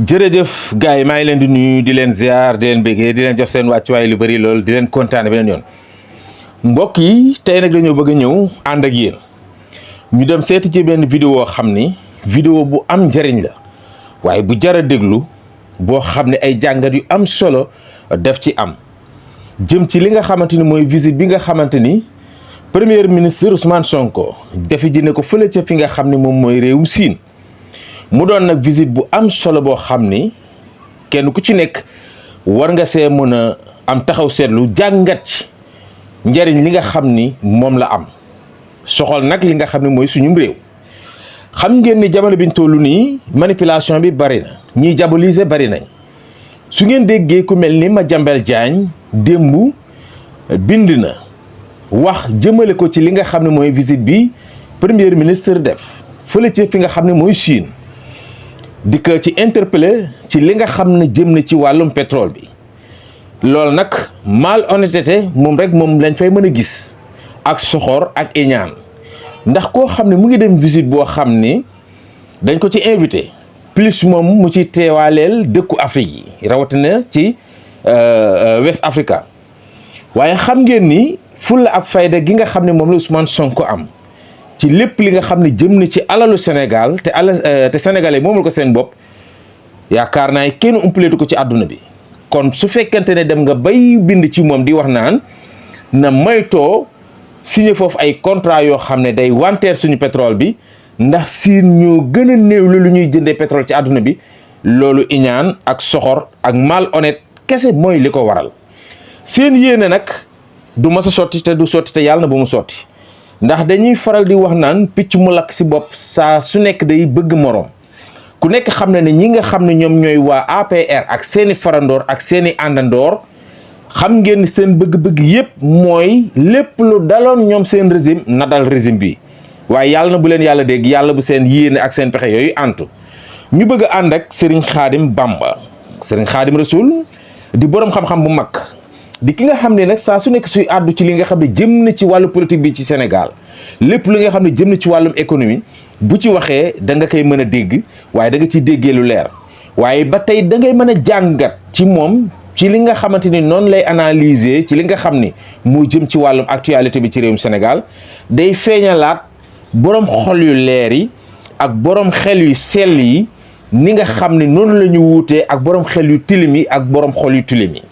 jërëjëf gars yi maa ngi leen di nuyu di leen ziar di leen béggee di leen jox seen wàccuwaay lu bëri lool di leen kontaane beneen yoon mbokk yi tey nag dañoo bëgg a ñëw ànd ak yéen ñu dem seeti ci benn vidéo xam ni vidéo bu am njëriñ la waaye bu jar a déglu boo xam ne ay jàngat yu am solo def ci am jëm ci li nga xamante ni mooy visite bi nga xamante ni premier ministre Ousmane Sonko defi ji ne ko fële ca fi nga xam ne moom mooy réewum Siin mu doon nag visite bu am solo boo xam ni kenn ku ci nekk war nga see mën a am taxaw seetlu jàngat ci njariñ li nga xam ni moom la am soxal nag li nga xam ne mooy suñum réew xam ngeen ni jamono biñ tollu nii manipulation bi bari na ñiy diaboliser bari nañ su ngeen déggee ku mel ni Madiambal Diagne démb bind na wax jëmale ko ci li nga xam ne mooy visite bi premier ministre def fële ci fi nga xam ne mooy Chine di ko ci interpellé ci li nga xam ne jëm na ci wàllum pétrole bi loolu nag malhonnêteté moom rek moom lañ fay mën a gis ak soxor ak iñaan ndax koo xam ne mu ngi dem visite boo xam ni dañ ko ci invité plus moom mu ci teewaaleel dëkku Afrique yi rawatina ci West Africa waaye xam ngeen ni fulla ak fayda gi nga xam ne moom la Ousmane Sonko am ci lépp li nga xam ne jëm na ci alalu Sénégal te sénégalais moomul ko seen bopp yaakaar naa kenn umpaleetu ko ci àdduna bi kon su fekkente ne dem nga bay bind ci moom di wax naan na moytoo signé foofu ay contrat yoo xam ne day wanteer suñu pétrole bi ndax siin ñoo gën a néew lu ñuy jëndee pétrole ci àdduna bi loolu iñaan ak soxor ak malhonnête kese mooy li ko waral seen yéene nag du mas a sotti te du sotti te yàlla na ba mu sotti ndax dañuy faral di wax naan picc mu lakk si bopp saa su nekk day bëgg moroom ku nekk xam na ne ñi nga xam ne ñoom ñooy waa APR ak seeni farandoor ak seeni àndandoor xam ngeen seen bëgg-bëgg yépp mooy lépp lu daloon ñoom seen régime na dal régime bi waaye yàlla na bu leen yàlla dégg yàlla bu seen yéene ak seen pexe yooyu antu ñu bëgg a ànd ak Serigne Khadim Bamba Serigne Khadim Rasoul di boroom xam-xam bu mag di ki nga xam ne nag saa su nekk suy àddu ci li nga xam ne jëm na ci wàllu politique bi ci Sénégal lépp li nga xam ne jëm na ci wàllum économie bu ci waxee da nga koy mën a dégg waaye da nga ciy déggee lu leer waaye ba tey da ngay mën a jàngat ci moom ci li nga xamante ni noonu lay analyser ci li nga xam ni moo jëm ci wàllum actualité bi ci réewum Sénégal day feeñalaat borom xol yu leer yi ak borom xel yu sell yi ni nga xam ne noonu la ñu wuutee ak borom xel yu tilim yi ak borom xol yu tilim yi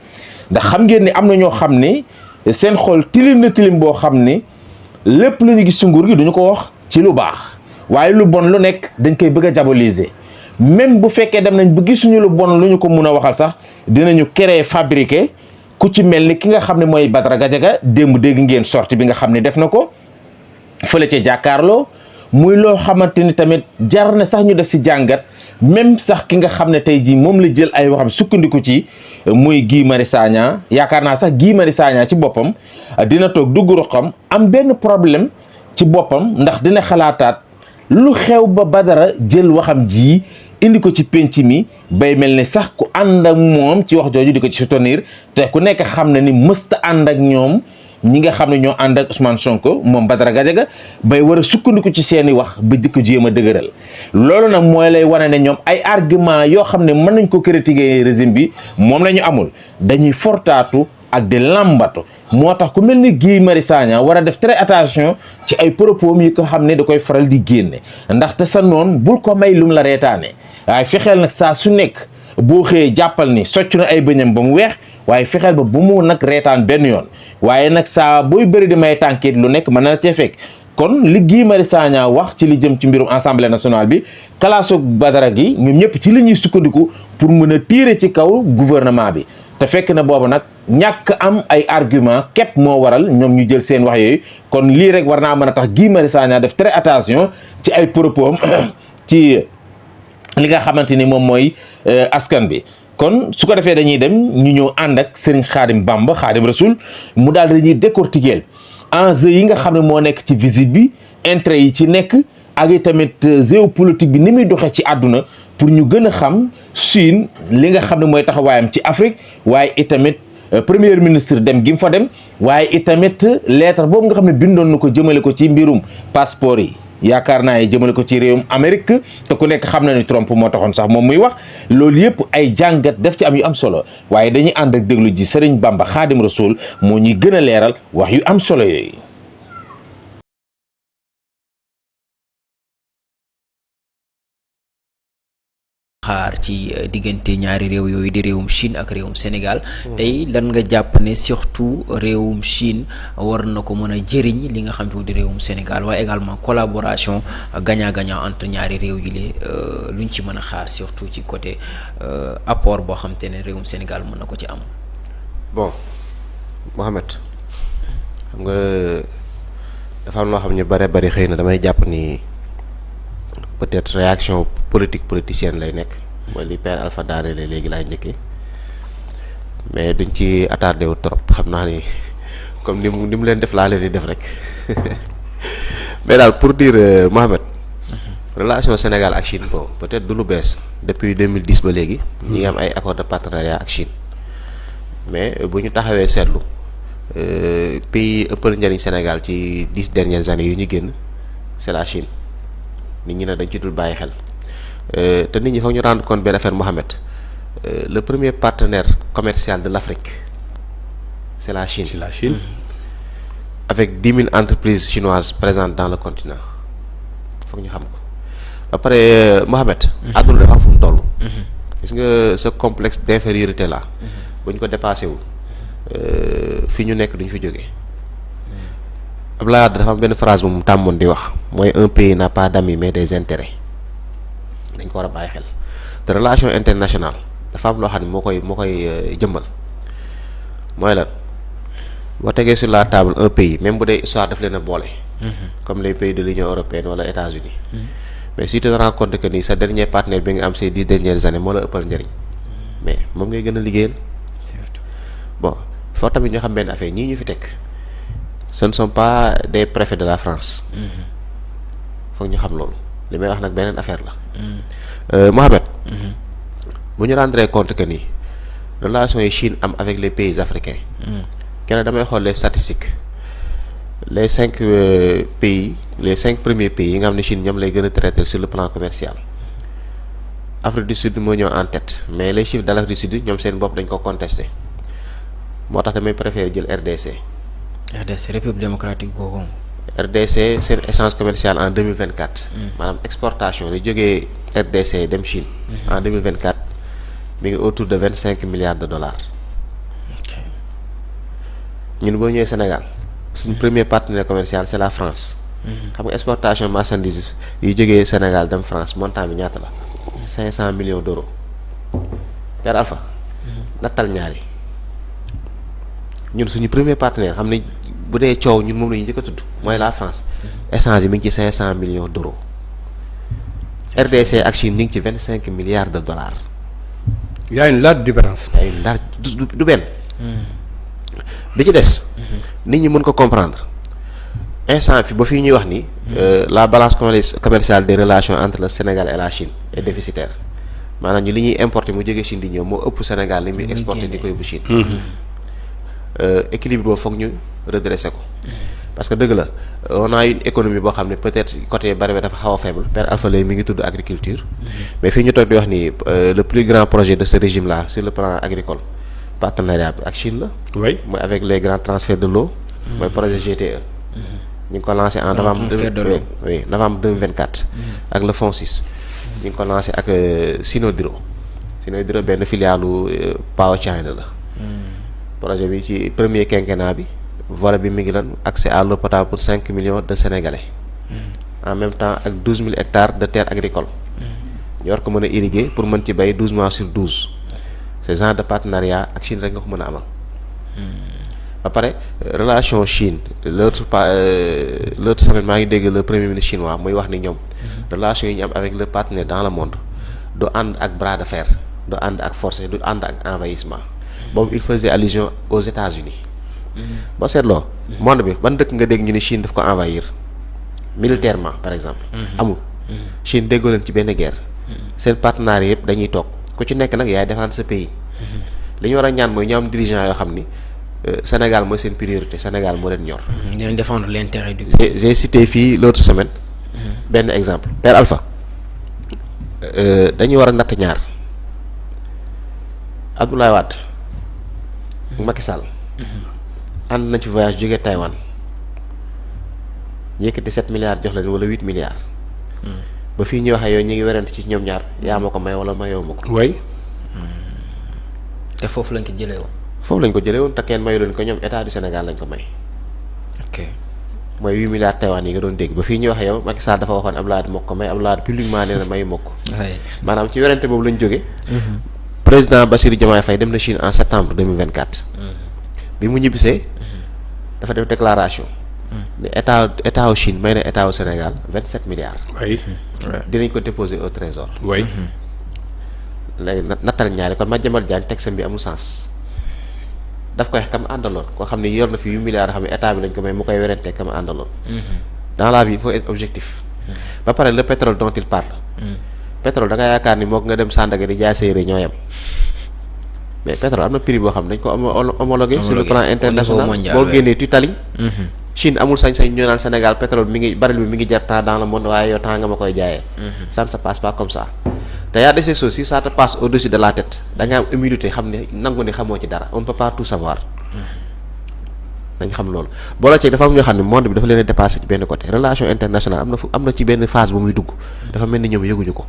ndax xam ngeen ni am na ñoo xam ne seen xol tilim na tilim boo xam ne lépp lu ñu gis ci nguur gi duñu ko wax ci lu baax waaye lu bon lu nekk dañ koy bëgg a diaboliser même bu fekkee dem nañ bu gisuñu lu bon lu ñu ko mun a waxal sax dinañu créer fabriquer ku ci mel ni ki nga xam ne mooy Badara Gadiaga démb dégg ngeen sortie bi nga xam ne def na ko fële ca jàkkaarloo muy loo xamante ni tamit jar na sax ñu def si jàngat même sax ki nga xam ne tey jii moom la jël ay waxam sukkandiku ci muy Guy Marius Sagna yaakaar naa sax Guy Marius Sagna ci boppam dina toog dugg roqam am benn problème ci boppam ndax dina xalaataat lu xew ba Badara jël waxam ji indi ko ci penc mi bay mel ni sax ku ànd ak moom ci wax jooju di ko ci soutenir te ku nekk xam na ni mësta ànd ak ñoom ñi nga xam ne ñoo ànd ak Ousmane Sonko moom Badara Gadiaga bay war a sukkandiku ci seeni wax ba di ko jéem a dëgëral loolu nag mooy lay wane ne ñoom ay argument yoo xam ne mën nañ ko critiquer régime bi moom la ñu amul dañuy fortaatu ak di lambatu moo tax ku mel ni Guy Marius Sagna war a def très attention ci ay propos yi ko xam ne da koy faral di génne ndaxte sa noon bul ko may lum la reetaane waaye fexeel nag saa su nekk boo xëyee jàppal ni socc na ay bëñam ba mu weex waaye fexeel ba bu mu nag reetaan benn yoon waaye nag saa booy bëri di may tànkiit lu nekk mën na cee fekk kon li Guy Marius Sagna wax ci li jëm ci mbirum assemblée nationale bi kalaasu Badara gi ñoom ñëpp ci li ñuy sukkandiku pour mën a tirer ci kaw gouvernement bi te fekk na boobu nag ñàkk am ay argument képp moo waral ñoom ñu jël seen wax yooyu kon lii rek war naa mën a tax Guy Marius Sagna def très attention ci ay propos ci li nga xamante ni moom mooy askan bi kon su ko defee dañuy dem ñu ñëw ànd ak Serigne Khadim Bamba Khadim Rasoul mu daal dañuy décortiquer enjeu yi nga xam ne moo nekk ci visite bi intérêt yi ci nekk ak i tamit géopolitique bi ni muy doxee ci àdduna pour ñu gën a xam Chine li nga xam ne mooy taxawaayam ci Afrique waaye itamit premier ministre dem gi mu fa dem waaye itamit lettre boobu nga xam ne bindoon na ko jëmale ko ci mbirum passeport yi yaakaar naa ne jëmale ko ci réewum Amérique te ku nekk xam na ni Trump moo taxoon sax moom muy wax loolu yëpp ay jàngat def ci am yu am solo waaye dañuy ànd ak déglu ji Sëriñ Bamba Xaadim Rasul moo ñuy gën a leeral wax yu am solo yooyu. xaar ci diggante ñaari réew yooyu di réewum Chine ak réewum Sénégal tey lan nga jàpp ne surtout réewum Chine war na ko mën a jëriñ li nga xam ne di réewum Sénégal waaye également collaboration gagnant-gagnant entre ñaari réew yi lee luñ ci mën a xaar surtout ci côté apport boo xam te ne réewum Sénégal mën na ko ci am. bon Mohamed xam nga dafa am loo xam ne bari xëy na damay jàpp ni peut-être réaction politicienne lay nekk mooy li Père Alpha daanele léegi laay njëkkee mais duñ ci attardé wu trop xam naa ni comme ni mu leen def laa leen di def rek mais daal pour dire Mohamed relation Sénégal ak Chine bon peut-être du lu bees depuis 2010 ba léegi ñi ngi am ay accord de partenariat ak Chine mais bu ñu taxawee seetlu pays ëppal njëriñ Sénégal ci 10 dernières années yu ñu génn c'est la Chine. nit ñi ne dañ ci dul bàyyi xel te nit ñi foog ñu rendre compte benn affaire Mohamed le premier partenaire commercial de l'Afrique c'est la Chine. C'est la Chine. Avec 10 000 entreprises chinoises présentes dans le continent foog ñu xam ko ba pare Mohamed. àdduna dafa am fu mu toll. gis nga ce complexe d'infériorité là. bu ñu ko dépassé wu fi ñu nekk duñ fi jógee. Abdoulaye Wade dafa am benn phrase bu mu tàmmoon di wax mooy un pays n'a pas d'amis mais des intérêts dañ ko war a bàyyi xel te relation internationale dafa am loo xam ne moo koy jëmmal mooy lan boo tegee sur la table un pays même bu dee histoire daf leen a boole. comme les pays de l'Union européenne wala États-Unis mais si tu te rends compte que ni sa dernier partenaire bi nga am ces 10 dernières années moo la ëppal njëriñ mais moom ngay gën a liggéeyal. bon foo tamit ñoo xam benn affaire ñii ñu fi teg. ce ne sont pas des préfets de la France. foog ñu xam loolu li may wax nag beneen affaire la. Mohamed. bu ñu rendre compte que ni relations yi Chine am avec les pays africains. kenn damay xool les statistiques les 5 pays les 5 premiers pays yi nga xam ne Chine ñoom lay gën a traiter sur le plan commercial. Afrique du Sud moo ñëw en tête mais les chiffres d'Afrique du Sud ñoom seen bopp dañ ko contesté moo tax damay préférer jël RDC. RDC République démocratique du Congo. RDC seen échange commercial en 2024. maanaam exportation li jógee RDC dem Chine. en 2024 mi ngi autour de 25 milliards de dollars. ñun boo ñëwee Sénégal suñ premier partenaire commercial c'est la France. xam nga exportation marchandises yu jógee Sénégal dem France montant bi ñaata la. 500 millions d'euros. Père Alpha. nattal ñaari. ñun suñu premier partenaire xam ne bu dee coow ñun moom la ñu njëkk a tudd mooy la France échange yi mi ngi ci 500 millions d'euros. RDC ak Chine ñu ngi ci 25 milliards de dollars. Il y a une large différence. ay large du benn. bi ci des. nit ñi mën ko comprendre instant fi ba fii ñuy wax ni. la balance commerciale des relations entre le Sénégal et la Chine est déficitaire maanaam ñu li ñuy importer mu jógee Chine di ñëw moo ëpp Sénégal li muy exporter di ko yóbbu Chine. Équilibre boobu foog ñu redresser ko parce que dëgg la on a une économie boo xam ne peut-être côté bari bi dafa xaw a faible. Père Alpha Lay mi ngi tudd agriculture mais fii ñu toog di wax ni le plus grand projet de ce régime là sur le plan agricole partenariat bi ak Chine la. Oui. mooy avec les grands transferts de l'eau. mooy projet GTE. ñu ngi ko lancé en novembre novembre 2024. ak le FONSIS. ñu ngi ko lancé ak Sinodro benn filialu Power China la. projet bi ci premier quinquennat bi volet bi mi ngi lan accès à l'eau potable pour 5 millions de Sénégalais. en même temps ak 12 000 hectares de terres agricoles. ñu war ko mën a irriguer pour mën ci bay 12 mois sur 12. ce genre de partenariat ak Chine rek nga ko mën a amal. ba pare relation Chine l'autre semaine maa ngi dégg le premier ministre chinois muy wax ni ñoom. relation yi ñu am avec le partenaire dans le monde du ànd ak bras de fer du ànd ak force du ànd ak envahissement. boobu il faisait allusion aux États-Unis boo seetloo monde bi ban dëkk nga dégg ñu ne Chine daf ko envahir militairement par exemple amul Chine déggoo leen ci benn guerre seen partenaires yëpp dañuy toog ku ci nekk nag yaay défendre sa pays li ñu war a ñaan mooy ñu am dirigeant yoo xam ni Sénégal mooy seen priorité Sénégal moo leen ñor. ñooy défendre l'intérêt du j'ai cité fii l'autre semaine benn exemple Père Alpha dañuy war a natt ñaar Abdoulaye Wade Macky Sall ànd nañ ci voyage jógee Taïwan yëkkati 7 milliards jox leen wala 8 milliards ba fii ñuy waxee yow ñu ngi werante ci ñoom ñaar yaa ma ko may wala mayoo ma ko. way te foofu lañ ko jëlee woon. foofu lañ ko jëlee woon te kenn mayu leen ko ñoom état du Sénégal lañ ko may. ok mooy 8 milliards Taïwan yi nga doon dégg ba fii ñuy waxee yow Macky Sall dafa waxoon Abdoulaye Wade moo ko may Abdoulaye Wade publiquement nee na mayu ma ko. maanaam ci werante boobu lañ jógee. président Bassirou Diomaye Faye dem na Chine en septembre 2024. bi mu ñibbisee dafa def déclaration. ne état wu Chine may na état wu Sénégal 27 milliards. way dinañ ko déposer au trésor. way léegi nattal ñaari kon Madiambal Diagne texte bi amul sens daf koy kam àndaloon koo xam ne yor na fi 8 milliards xam ne état bi lañ ko may mu koy werante kam àndaloon. dans la vie il faut être objectif. ba pare le pétrole dont il parle. pétrole da nga yaakaar ni mook nga dem Sandaga di jaay sa yére ñoo yem mais pétrole am na prix boo xam ne dañ ko homologué sur le plan international boo génnee tutali. Chine amul sañ-sañ ñoo naan Sénégal pétrole mi ngi baril bi mi ngi jar temps dans le monde waaye yow temps nga ma koy jaayee. Ça ne se passe pas comme ça. te y a des choses si ça te passe au-dessus de la tête da nga am humilité xam ne nangu ne xamoo ci dara on ne peut pas tout savoir. nañ xam loolu boole ci dafa am ñoo xam ne monde bi dafa leen a dépassé ci benn côté relation internationale am na ci benn phase bu muy dugg dafa mel ni ñoom yëguñu ko.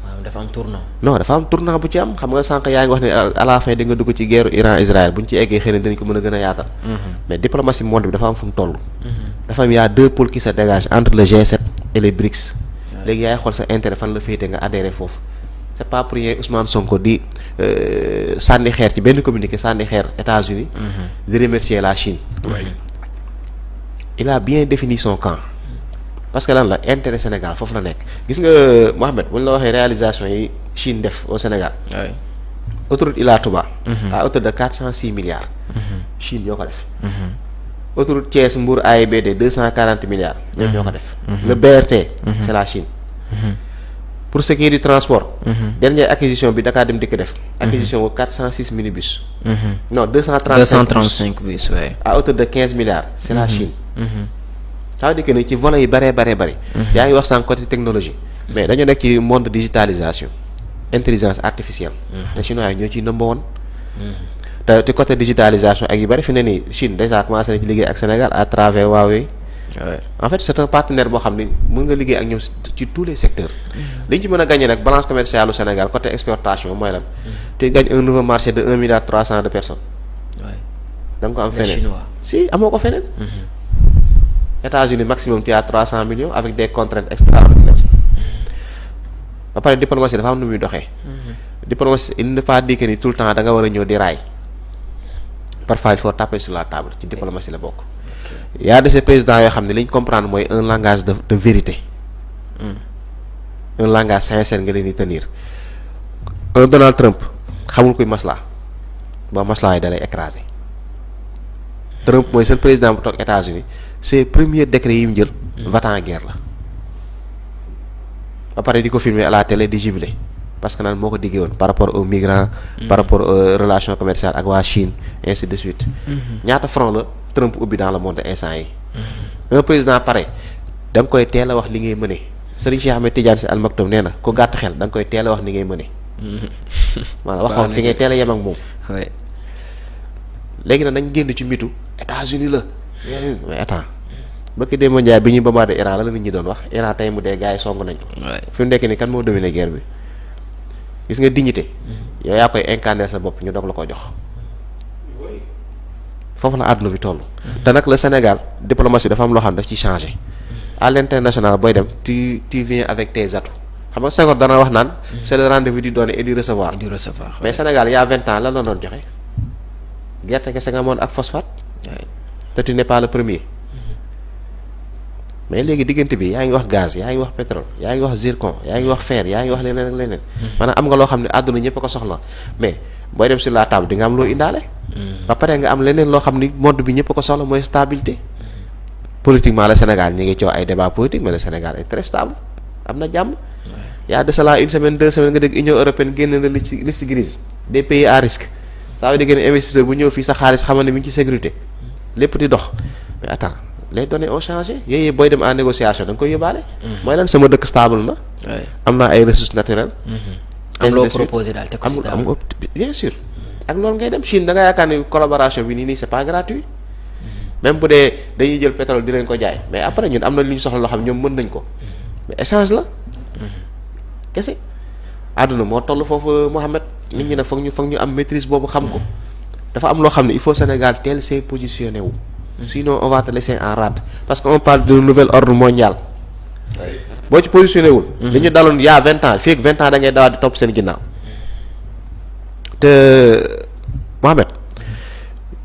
waaw dafa am tournant. non dafa am tournant bu ci am xam nga sànq yaa ngi wax ne à la fin di nga dugg ci guerre Iran Israël bu ñu ci eggee xëy na dinañ ko mën a gën a yaatal. mais diplomatie monde bi dafa am fu mu toll. dafa am y a deux pôles qui se dégagent entre le G7 et les BRICS. léegi yaay xool sa intérêt fan la féete nga adhéré foofu. c'est pas pour rien Ousmane Sonko di sànni xeer ci benn communiqué sànni xeer États-Unis di remercier la Chine. il a bien défini son camp. parce que lan la intérêt Sénégal foofu la nekk gis nga Mohamed bu ñu la waxee réalisation yi Chine def au Sénégal. oui autoroute Ila Touba. à hauteur de 406 milliards. Chine ñoo ko def. autoroute Thiès Mbour AIBD 240 milliards. ñoom ñoo ko def. le BRT. c'est la Chine. pour ce qui est du transport. dernière acquisition bi Dakar Dem Dikk def. acquisition wu 406 minibus. non 235 bus ouais. à hauteur de 15 milliards. c'est la Chine. ça veut dire que ni ci volet yi bëree. yaa ngi wax sànq côté technologie. mais dañoo nekk ci monde digitalisation. intelligence artificielle. te chinois yi ñoo ciy number one. te ci côté digitalisation ak yu bëri fi ne nii Chine déjà commencé na ci liggéey ak Sénégal à travers Huawei. en fait c'est un partenaire boo xam ni mën nga liggéey ak ñoom ci tous les secteurs. li ñu ci mën a gagné nag balance commerciale au Sénégal côté exportation mooy lan. tu gagnes un nouveau marché de 1 milliard 300 de personnes. da nga ko am feneen si amoo ko feneen. États-Unis maximum tu as 300 millions avec des contraintes extraordinaires. ba pare diplomatie dafa am nu muy doxee. diplomatie il ne pas dire que ni tout le temps da nga war a ñëw di raay. parfois il faut taper sur la table ci diplomatie la bokk. y a de ces présidents yoo xam ne li ñu comprendre mooy un langage de vérité. un langage sincère nga leen di tenir. un Donald Trump xamul kuy maslaa ba maslaa yi da lay écraser. Trump mooy seul président bu toog États-Unis ses premiers décrets yi mu jël. va-t-en guerre la. ba pare di ko filmer à la télé di jubilé parce que naan moo ko diggee woon par rapport aux migrants. par rapport aux relations commerciales ak waa Chine ainsi de suite. ñaata front la Trump ubbi dans le monde instant yi. un président pare da nga koy teel a wax li ngay mëne Serigne Cheikh Ahmed Tidiane Sy Al Maktoum nee na ku gàtt xel da nga koy teel a wax li ngay mëne. maanaam waxoon fi ngay teel a yem ak moom. léegi nag nañ génn ci mitu États-Unis la mais attends bëkk démb Ndiaye bi ñuy bombardé Iran la nit ñi doon wax Iran tey mu dee gars yi song nañ ko. fi mu nekk nii kan moo dominé guerre bi gis nga dignité. yow yaa koy incarner sa bopp ñu doog la ko jox. foofu la àdduna bi toll. te nag le Sénégal diplomatie dafa am loo xam ne daf ci changé. à l'international booy dem tu viens avec tes atouts xam nga Senghor dana wax naan. c'est le rendez-vous du donner et du recevoir. mais Sénégal il y a 20 ans lan la doon joxe. gerte kese nga moon ak phosphate. te tu n'es pas le premier. mais léegi diggante bi yaa ngi wax gaz yaa ngi wax pétrole yaa ngi wax zircon yaa ngi wax fer yaa ngi wax leneen ak leneen. maanaam am nga loo xam ne àdduna ñëpp a ko soxla mais booy dem sur la table di nga am loo indaale. ba pare nga am leneen loo xam ni monde bi ñëpp a ko soxla mooy stabilité. politiquement le Sénégal ñu ngi coow ay débat politique mais le Sénégal est très stable am na jàmm. y a de cela une semaine 2 semaines nga dégg Union européenne génn na liste grise des pays à risque. ça veut dire que investisseur bu ñëw fii sa xaalis xamal ne mi ngi ci sécurité lépp di dox mais attends les données ont changé yooyu booy dem en négociation da nga koy yóbbaale. mooy lan sama dëkk stable na. am naa ay ressources naturelles. am loo proposé daal te ko si am bien sûr. ak loolu ngay dem Chine da nga yaakaar ni collaboration bi nii c'est pas gratuit. même bu dee dañuy jël pétrole di leen ko jaay mais après ñun am na lu ñu soxla loo xam ñoom mën nañ ko mais échange la. kese àdduna moo toll foofu Mohamed nit ñi nag foog ñu am maîtrise boobu xam ko. dafa am loo xam ne il faut Sénégal teel see positionné wu. sinon on va te laisser en rade parce que on parle de nouvel ordre mondial. boo ci positionné wul. li ñu daloon y a 20 ans fii ak 20 ans da ngay dawaat di topp seen ginnaaw. te Mohamed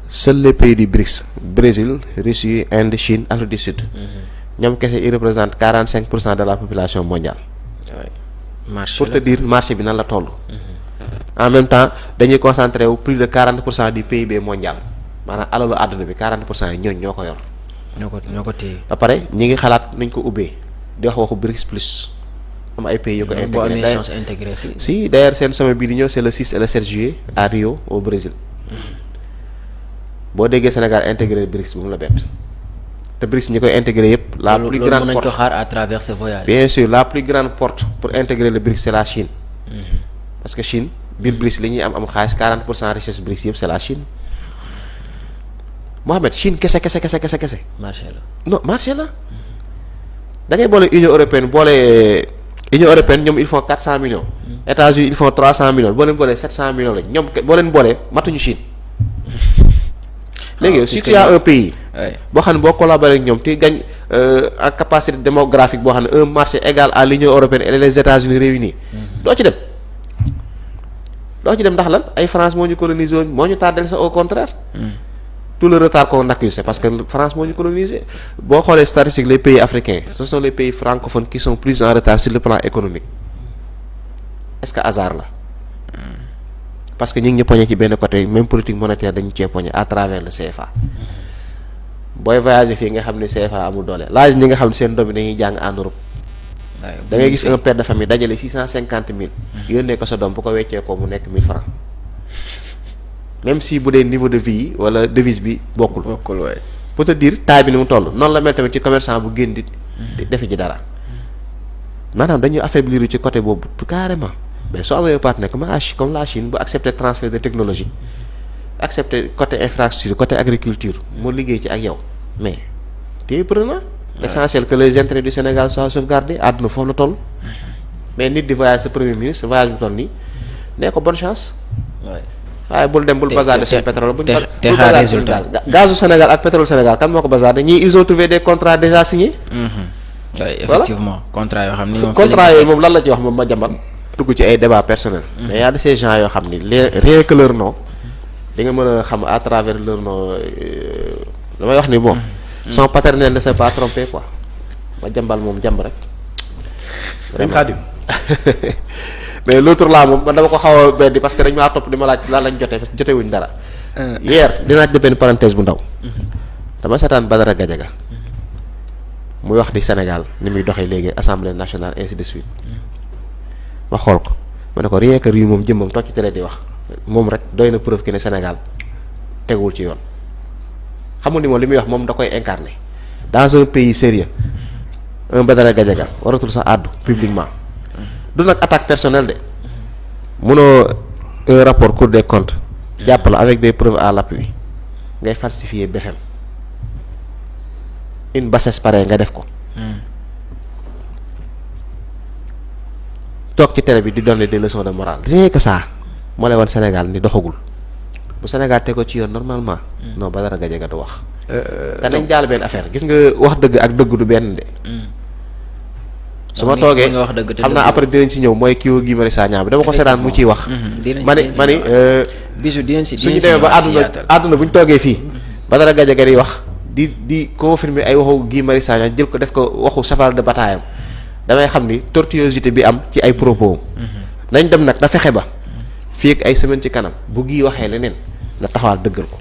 seuls les pays du BRICS Brésil Russie Inde Chine Afrique du Sud. ñoom kese ils représentent 45% de la population mondiale. marché pour te dire marché bi nan la toll. en même temps dañuy concentré wu plus de 40% du PIB mondial maanaam alalu àdduna bi 40% yi ñooñu ñoo ko yor. ñoo ko téye. ba pare ñi ngi xalaat nañ ko ubbee di wax waxu BRICS plus am ay pays yu ko intégré. boo amee chance intégré si d'ailleurs seen sommet bii di ñëw c'est le 6 et le 7 juillet à Rio au Brésil. boo déggee Sénégal intégré BRICS bu mu la bett te BRICS ñi koy intégré yëpp. la plus grande mën nañ porte ko xaar à travers ce voyage. bien sûr la plus grande porte pour intégrer le BRICS c'est la Chine. parce que Chine biir BRICS li ñuy am xaalis 40% richesse BRICS yëpp c'est la Chine. Mohamed Chine kese. marché la. non marché la. da ngay boole Union européenne ñoom ils font 400 millions. États-Unis ils font 300 millions boo leen boolee 700 millions lañ ñoom boo leen boolee matuñu Chine. léegi yow si tu as un pays. boo xam ne boo collaboré ak ñoom tu gagnes en capacité démographique boo xam ne un marché égal à l'Union européenne et les États-Unis réunis. doo ci dem ndax lan ay France moo ñu colonisé woon moo ñu tardel sa au contraire. tout le retard qu'on accuse c'est parce que France moo ñu colonisé boo xoolee statistique les pays africains ce sont les pays francophones qui sont plus en retard sur le plan économique est-ce que hasard la. parce que ñu ngi ñu poñe ci benn côté même politique monétaire dañu cee poñe à travers le CFA. booy voyager fii nga xam ne CFA amul doole laaj ñi nga xam ne seen doom yi dañuy jàng en Europe. da ngay gis un père de famille dajale 650 000. yónnee ko sa doom bu ko weccee ko mu nekk 1000 francs même si bu dee niveau de vie yi wala devise bi bokkul. waay. pour te dire taille bi ni mu toll noonu la mel tamit ci commerçant bu génn di defe ji dara maanaam dañuy affaiblir ci côté boobu carrément. mais soo amee partenaire comme la Chine bu accepter transfert de technologie accepter côté infrastructure côté agriculture mu liggéey ci ak yow mais t'es prenant. essentiel que les intérêts du Sénégal soient sauvegardés àdduna foofu la toll. mais nit di voyage sa premier ministre voyage bu toll nii nee ko bonne chance. waaye bul dem bul bazarder seen pétrole buñ te xaar résultat gazu Sénégal ak pétrole Sénégal kan moo ko bazarder ñii ils ont trouvé des contrats déjà signés. oui effectivement contrat yoo xam ni moom. contrat yooyu moom lan la ci wax moom ma jàmbal. dugg ci ay débats personnels. mais y a de ces gens yoo xam ni rien que leur nom di nga mën a xam à travers leur nom damay wax ni bon. son paternel ne s'est pas trompé quoi ma jàmbal moom jàmb rek. sëñ Khadim. mais l'autre là moom man dama ko xaw a beddi parce que dañ maa topp di ma laaj lan lañ jotee parce que jotewuñ dara. hier dinaa def benn parenthèse bu ndaw. dama seetaan Badara Gadiaga muy wax di Sénégal ni muy doxee léegi assemblée nationale ainsi de suite. ma xool ko ma ne ko rien que rii moom jëmmam toog ci télé di wax moom rek doy na preuve que ne Sénégal teguwul ci yoon xamul ni moom li muy wax moom da koy incarner dans un pays sérieux un Badara Gadiaga waratul sax àddu publiquement du nag attaque personnelle de mënoo un rapport Cour des comptes jàpp la avec des preuves à l'appui ngay falsifier BFM une bassesse pareille nga def ko toog ci télé bi di donner des leçons de morale rien que ça moo lay wan Sénégal ni doxagul bu Sénégal te ko ci yoon normalement non Badara Gadiaga du wax te nañ jaal benn affaire gis nga wax dëgg ak dëgg du benn de su ma toogee xam naa après dinañ ci ñëw mooy kii Guy Marius Sagna bi dama ko seetaan mu ciy wax ma ni suñu demee ba àdduna bu ñu toogee fii Badara Gadiaga di wax di confirmer ay waxu Guy Marius Sagna jël ko def ko waxu cheval de bataille am damay xam ni tortuosité bi am ci ay propos nañ dem nag na fexe ba fii ak ay semaine ci kanam bu Guy waxee leneen na taxawaal dëggal ko